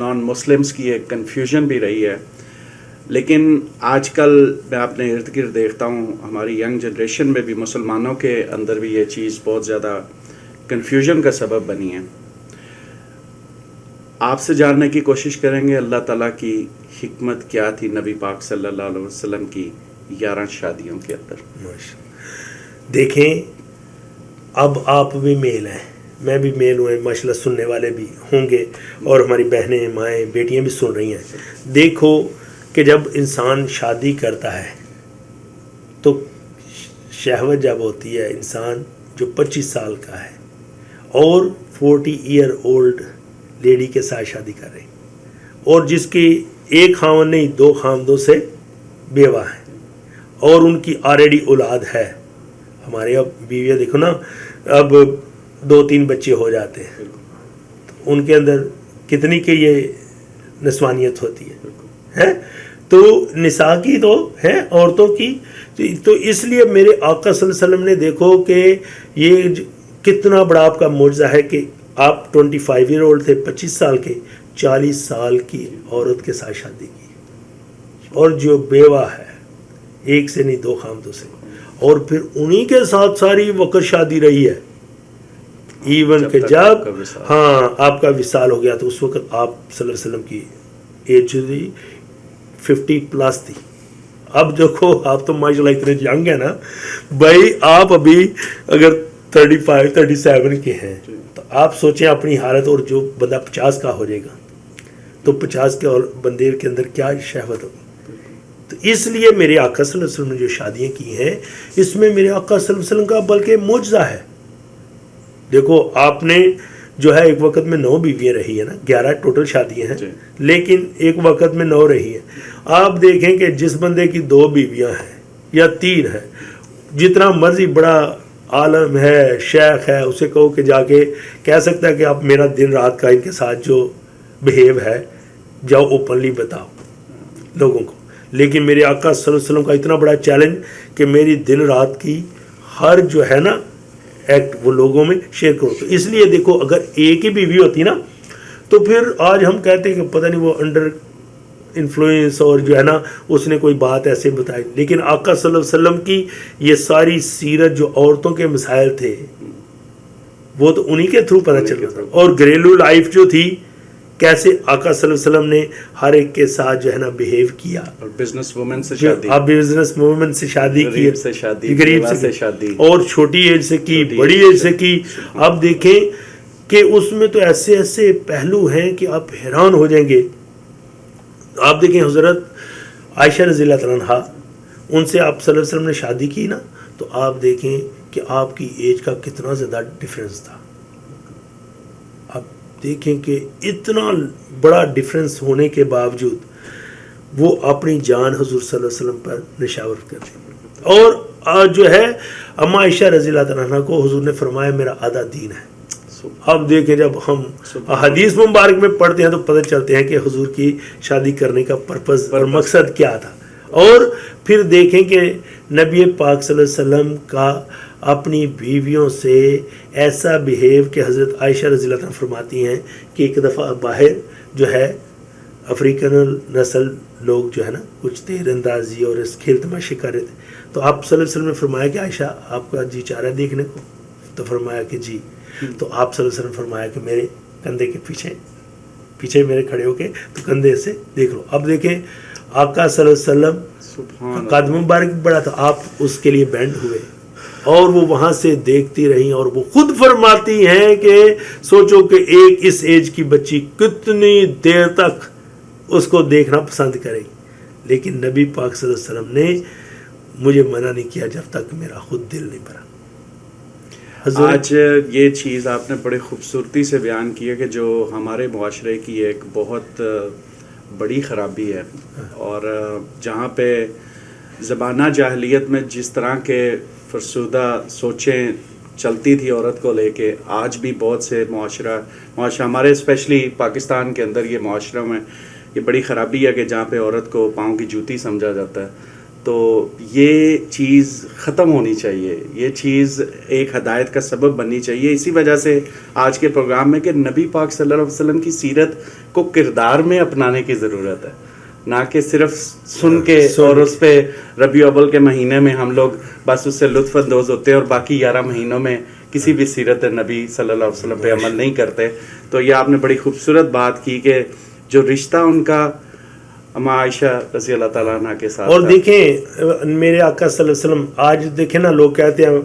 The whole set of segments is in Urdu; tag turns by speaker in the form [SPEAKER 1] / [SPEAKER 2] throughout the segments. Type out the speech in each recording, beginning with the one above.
[SPEAKER 1] نان مسلمس کی ایک کنفیوژن بھی رہی ہے. لیکن آج کل میں اپنے ارد گرد دیکھتا ہوں ہماری ینگ جنریشن میں بھی مسلمانوں کے اندر بھی یہ چیز بہت زیادہ کنفیوژن کا سبب بنی ہے. آپ سے جاننے کی کوشش کریں گے اللہ تعالیٰ کی حکمت کیا تھی نبی پاک صلی اللہ علیہ وسلم کی 11 شادیوں کے اندر.
[SPEAKER 2] دیکھیں اب آپ بھی میل ہیں, میں بھی میل ہوں, ماشاءاللہ سننے والے بھی ہوں گے اور ہماری بہنیں مائیں بیٹیاں بھی سن رہی ہیں. دیکھو کہ جب انسان شادی کرتا ہے تو شہوت جب ہوتی ہے, انسان جو 25 سال کا ہے اور 40 ایئر اولڈ لیڈی کے ساتھ شادی کر رہے ہیں اور جس کی ایک خاوند نہیں 2 خاوندوں سے بیوہ ہیں اور ان کی آلریڈی اولاد ہے. ہمارے اب بیویاں دیکھو نا, اب 2-3 بچے ہو جاتے ہیں, ان کے اندر کتنی کہ یہ نسوانیت ہوتی ہے تو نساء کی تو ہے عورتوں کی. تو اس لیے میرے آقا صلی اللہ علیہ وسلم نے دیکھو کہ یہ کتنا بڑا آپ کا معجزہ ہے کہ آپ 25 ایئر اولڈ تھے, 25 سال کے, 40 سال کی عورت کے ساتھ شادی کی اور جو بیوہ ہے ایک سے نہیں 2 خاوندوں سے, اور پھر انہی کے ساتھ ساری وقت شادی رہی ہے. ایون کہ جب ہاں آپ کا وصال ہو گیا تو اس وقت آپ صلی اللہ علیہ وسلم کی ایج تھی 50+ تھی. اب دیکھو آپ تو ماشاءاللہ اتنے ینگ ہیں نا بھائی, آپ ابھی اگر 35-37 کے ہیں تو آپ سوچیں اپنی حالت, اور جو بندہ 50 کا ہو جائے گا تو 50 کے اور بندے کے اندر کیا شہوت ہوگی. تو اس لیے میرے آقا صلی اللہ علیہ وسلم نے جو شادیاں کی ہیں اس میں میرے آقا صلی اللہ علیہ وسلم کا بلکہ معجزہ ہے. دیکھو آپ نے جو ہے ایک وقت میں 9 بیویاں رہی ہیں نا, 11 ٹوٹل شادیاں ہیں لیکن ایک وقت میں 9 رہی ہیں. آپ دیکھیں کہ جس بندے کی 2 بیویاں ہیں یا 3 ہیں, جتنا مرضی بڑا عالم ہے شیخ ہے اسے کہو کہ جا کے کہہ سکتا ہے کہ آپ میرا دن رات کا ان کے ساتھ جو بہیو ہے جاؤ اوپنلی بتاؤ لوگوں کو. لیکن میرے آقا صلی اللہ علیہ وسلم کا اتنا بڑا چیلنج کہ میری دن رات کی ہر جو ہے نا ایکٹ وہ لوگوں میں شیئر کرو. تو اس لیے دیکھو اگر ایک ہی بیوی ہوتی نا تو پھر آج ہم کہتے ہیں کہ پتہ نہیں وہ انڈر انفلوئنس اور جو ہے نا اس نے کوئی بات ایسے بتائی. لیکن آقا صلی اللہ علیہ وسلم کی یہ ساری سیرت جو عورتوں کے مسائل تھے وہ تو انہی کے تھرو پتہ چل رہا تھا. اور گھریلو لائف جو تھی کیسے آقا صلی اللہ علیہ وسلم نے ہر ایک کے ساتھ جو ہے نا بہیو کیا.
[SPEAKER 1] اور بزنس وومن سے شادی,
[SPEAKER 2] آپ بزنس وومن سے شادی کی,
[SPEAKER 1] غریب سے شادی,
[SPEAKER 2] اور چھوٹی ایج سے کی, بڑی ایج سے کی. آپ دیکھیں کہ اس میں تو ایسے ایسے پہلو ہیں کہ آپ حیران ہو جائیں گے. آپ دیکھیں حضرت عائشہ رضی اللہ تعالیٰ عنہا, ان سے آپ صلی اللہ علیہ وسلم نے شادی کی نا تو آپ دیکھیں کہ آپ کی ایج کا کتنا زیادہ ڈیفرنس تھا. آپ دیکھیں کہ اتنا بڑا ڈیفرنس ہونے کے باوجود وہ اپنی جان حضور صلی اللہ علیہ وسلم پر نشاور کرتے ہیں. اور جو ہے اما عائشہ رضی اللہ تعالیٰ عنہ کو حضور نے فرمایا میرا آدھا دین ہے. اب دیکھیں جب ہم حدیث مبارک میں پڑھتے ہیں تو پتہ چلتے ہیں کہ حضور کی شادی کرنے کا پرپز اور مقصد کیا تھا. اور پھر دیکھیں کہ نبی پاک صلی اللہ علیہ وسلم کا اپنی بیویوں سے ایسا بہیو کہ حضرت عائشہ رضی اللہ عنہا فرماتی ہیں کہ ایک دفعہ باہر جو ہے افریقن نسل لوگ جو ہے نا کچھ تیر اندازی اور اس کھیل تماشے کر رہے تھے. تو آپ صلی اللہ علیہ وسلم نے فرمایا کہ عائشہ آپ کا جی چاہ رہا ہے دیکھنے کو؟ تو فرمایا کہ جی. تو آپ صلی اللہ علیہ وسلم فرمایا کہ میرے کندھے کے پیچھے میرے کھڑے ہو کے تو کندھے سے دیکھ لو. اب دیکھیں آقا صلی اللہ علیہ وسلم قدم مبارک بڑا تھا, آپ اس کے لیے بینڈ ہوئے اور وہ وہاں سے دیکھتی رہیں. اور وہ خود فرماتی ہیں کہ سوچو کہ ایک اس ایج کی بچی کتنی دیر تک اس کو دیکھنا پسند کرے گی. لیکن نبی پاک صلی اللہ علیہ وسلم نے مجھے منع نہیں کیا جب تک میرا خود دل نہیں بھرا.
[SPEAKER 1] آج یہ چیز آپ نے بڑی خوبصورتی سے بیان کی ہے کہ جو ہمارے معاشرے کی ایک بہت بڑی خرابی ہے, اور جہاں پہ زمانہ جاہلیت میں جس طرح کے فرسودہ سوچیں چلتی تھی عورت کو لے کے, آج بھی بہت سے معاشرہ ہمارے اسپیشلی پاکستان کے اندر یہ معاشروں میں یہ بڑی خرابی ہے کہ جہاں پہ عورت کو پاؤں کی جوتی سمجھا جاتا ہے. تو یہ چیز ختم ہونی چاہیے, یہ چیز ایک ہدایت کا سبب بننی چاہیے. اسی وجہ سے آج کے پروگرام میں کہ نبی پاک صلی اللہ علیہ وسلم کی سیرت کو کردار میں اپنانے کی ضرورت ہے، نہ کہ صرف سن کے اور اس پہ ربیع الاول کے مہینے میں ہم لوگ بس اس سے لطف اندوز ہوتے ہیں اور باقی 11 مہینوں میں کسی بھی سیرت نبی صلی اللہ علیہ وسلم پہ عمل نہیں کرتے. تو یہ آپ نے بڑی خوبصورت بات کی کہ جو رشتہ ان کا اما عائشہ رضی اللہ تعالیٰ عنہ کے ساتھ.
[SPEAKER 2] اور دیکھیں میرے آقا صلی اللہ علیہ وسلم، آج دیکھیں نا لوگ کہتے ہیں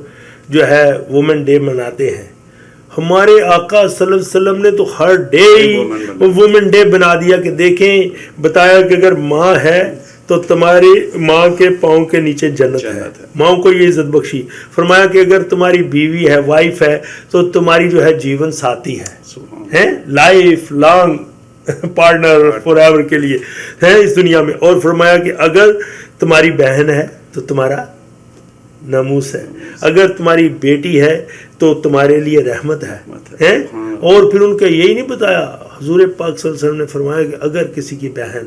[SPEAKER 2] جو ہے وومن ڈے مناتے ہیں، ہمارے آقا صلی اللہ علیہ وسلم نے تو ہر ڈے ہی وومن ڈے بنا دیا کہ دیکھیں، بتایا کہ اگر ماں ہے تو تمہاری ماں کے پاؤں کے نیچے جنت ہے، ماں کو یہ عزت بخشی. فرمایا کہ اگر تمہاری بیوی ہے، وائف ہے، تو تمہاری جو ہے جیون ساتھی ہے، life long partner forever کے لیے ہے اس دنیا میں. اور فرمایا کہ اگر تمہاری بہن ہے تو تمہارا ناموس ہے، اگر تمہاری بیٹی ہے تو تمہارے لیے رحمت ہے. اور پھر ان کا یہی نہیں بتایا، حضور پاک صلی اللہ علیہ وسلم نے فرمایا کہ اگر کسی کی بہن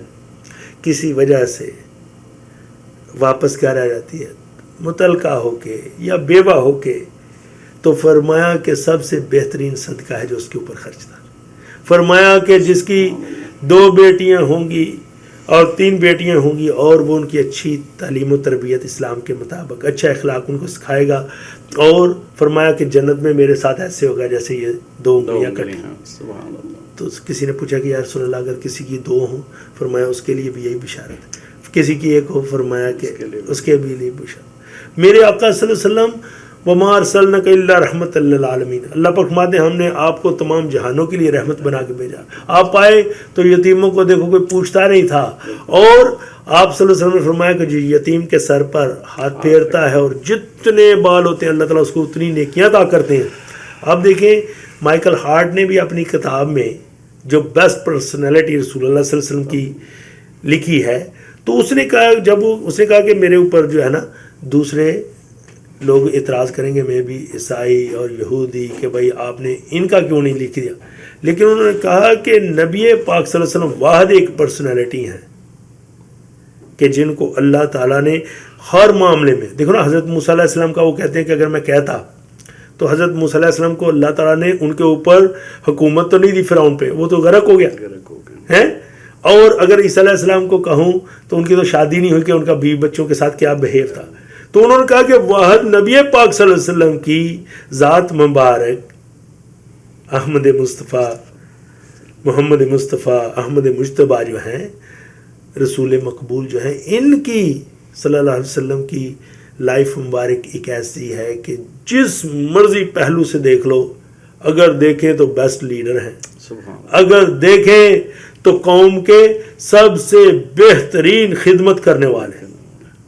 [SPEAKER 2] کسی وجہ سے واپس کیا رہ جاتی ہے، متعلقہ ہو کے یا بیوہ ہو کے، تو فرمایا کہ سب سے بہترین صدقہ ہے جو اس کے اوپر خرچ تھا. فرمایا کہ جس کی 2 بیٹیاں ہوں گی اور 3 بیٹیاں ہوں گی اور وہ ان کی اچھی تعلیم و تربیت اسلام کے مطابق اچھا اخلاق ان کو سکھائے گا، اور فرمایا کہ جنت میں میرے ساتھ ایسے ہوگا جیسے یہ 2 انگلیاں کٹی. تو کسی نے پوچھا کہ یا رسول اللہ اگر کسی کی 2 ہوں، فرمایا اس کے لیے بھی یہی بشارت ہے. کسی کی 1 ہو، فرمایا کہ اس کے بھی لیے بشارت. میرے آقا صلی اللہ علیہ وسلم وَمَا أَرْسَلْنَاكَ إِلَّا رَحْمَةً لِّلْعَالَمِينَ، اللہ پاک فرماتے ہیں ہم نے آپ کو تمام جہانوں کے لیے رحمت بنا کے بھیجا. آپ آئے تو یتیموں کو دیکھو کوئی پوچھتا نہیں تھا، اور آپ صلی اللہ علیہ وسلم نے فرمایا کہ جو یتیم کے سر پر ہاتھ پھیرتا ہے اور جتنے بال ہوتے ہیں اللہ تعالیٰ اس کو اتنی نیکیاں عطا کرتے ہیں. اب دیکھیں مائیکل ہارٹ نے بھی اپنی کتاب میں جو بیسٹ پرسنالٹی رسول اللہ صلی اللہ علیہ وسلم کی لکھی ہے، تو اس نے کہا، جب اس نے کہا کہ میرے اوپر جو ہے نا دوسرے لوگ اعتراض کریں گے، میں بھی عیسائی اور یہودی، کہ بھائی آپ نے ان کا کیوں نہیں لکھ دیا، لیکن انہوں نے کہا کہ نبی پاک صلی اللہ علیہ وسلم واحد ایک پرسنالٹی ہیں کہ جن کو اللہ تعالیٰ نے ہر معاملے میں، دیکھو نا حضرت موسیٰ علیہ السلام کا وہ کہتے ہیں کہ اگر میں کہتا تو حضرت موسیٰ علیہ السلام کو اللہ تعالیٰ نے ان کے اوپر حکومت تو نہیں دی فرعون پہ، وہ تو غرق ہو گیا ہے. اور اگر عیسیٰ علیہ السلام کو کہوں تو ان کی تو شادی نہیں ہوئی کہ ان کا بیوی بچوں کے ساتھ کیا بہیو تھا. تو انہوں نے کہا کہ واحد نبی پاک صلی اللہ علیہ وسلم کی ذات مبارک احمد مصطفیٰ، محمد مصطفیٰ، احمد مجتبیٰ جو ہیں، رسول مقبول جو ہیں، ان کی صلی اللہ علیہ وسلم کی لائف مبارک ایک ایسی ہے کہ جس مرضی پہلو سے دیکھ لو، اگر دیکھیں تو بیسٹ لیڈر ہیں، اگر دیکھیں تو قوم کے سب سے بہترین خدمت کرنے والے ہیں.